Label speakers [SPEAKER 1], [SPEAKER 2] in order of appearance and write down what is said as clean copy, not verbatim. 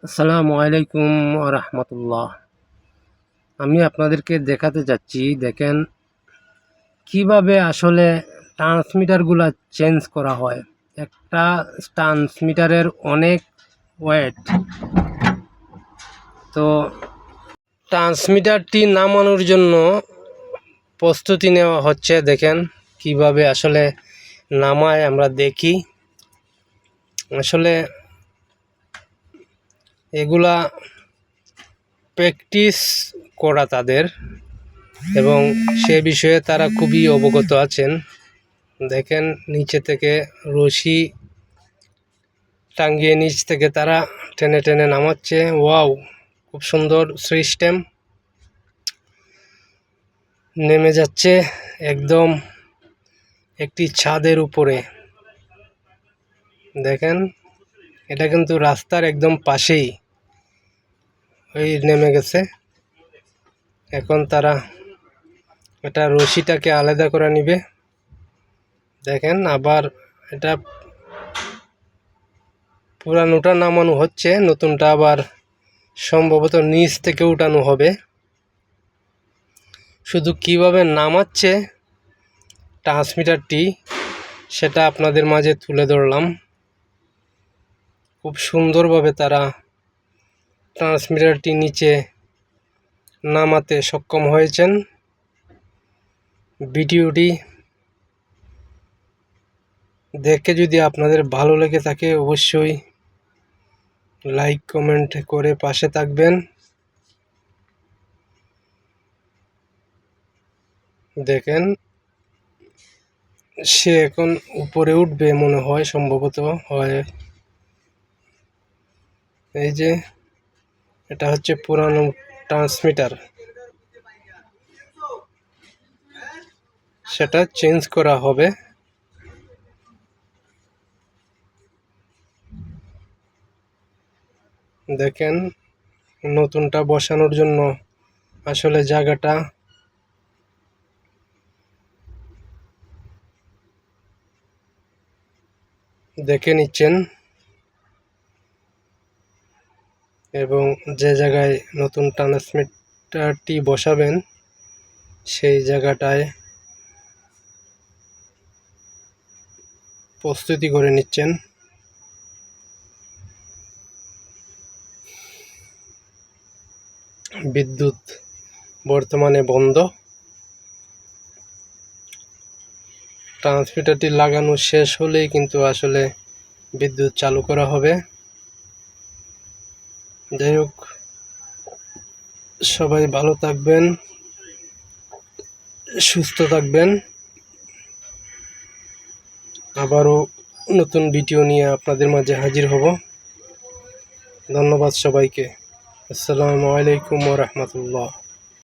[SPEAKER 1] আসসালামু আলাইকুম ওয়া রাহমাতুল্লাহ। আমি আপনাদেরকে দেখাতে যাচ্ছি, দেখেন কিভাবে আসলে ট্রান্সমিটারগুলা চেঞ্জ করা হয়। একটা ট্রান্সমিটারের অনেক ওয়েট, তো ট্রান্সমিটারটি নামানোর জন্য প্রস্তুতি নেওয়া হচ্ছে। দেখেন কিভাবে আসলে নামায়, আমরা দেখি। আসলে এগুলা প্র্যাকটিস করা তাদের, এবং সে বিষয়ে তারা খুবই অবগত আছেন। দেখেন নিচে থেকে রশি টাঙ্গিয়ে নিচ থেকে তারা টেনে টেনে নামাচ্ছে। ওয়াও, খুব সুন্দর সিস্টেম। নেমে যাচ্ছে একদম একটি ছাদের উপরে। দেখেন এটা কিন্তু রাস্তার একদম পাশেই ওই নেমে গেছে। এখন তারা এটা রশিটাকে আলাদা করে নিবে। দেখেন আবার এটা পুরানোটা নামানো হচ্ছে, নতুনটা আবার সম্ভবত নিচ থেকে উঠানো হবে। শুধু কিভাবে নামাচ্ছে ট্রান্সমিটারটি সেটা আপনাদের মাঝে তুলে ধরলাম। খুব সুন্দরভাবে তারা ট্রান্সমিটারটি নিচে নামাতে সক্ষম হয়েছেন। ভিডিওটি দেখে যদি আপনাদের ভালো লেগে থাকে অবশ্যই লাইক কমেন্ট করে পাশে থাকবেন। দেখেন সে এখন উপরে উঠবে মনে হয়, সম্ভবত হয়। এই যে এটা হচ্ছে পুরানো ট্রান্সমিটার, সেটা চেঞ্জ করা হবে। দেখেন নতুনটা বসানোর জন্য আসলে জায়গাটা দেখে নিচ্ছেন, এবং যে জায়গায় নতুন ট্রান্সমিটারটি বসাবেন সেই জায়গাটায় প্রস্তুতি করে নিচ্ছেন। বিদ্যুৎ বর্তমানে বন্ধ। ট্রান্সমিটারটি লাগানো শেষ হলেই কিন্তু আসলে বিদ্যুৎ চালু করা হবে। যাই হোক, সবাই ভালো থাকবেন, সুস্থ থাকবেন। আবারও নতুন ভিডিও নিয়ে আপনাদের মাঝে হাজির হব। ধন্যবাদ সবাইকে। আসসালামু আলাইকুম ওয়া রাহমাতুল্লাহ।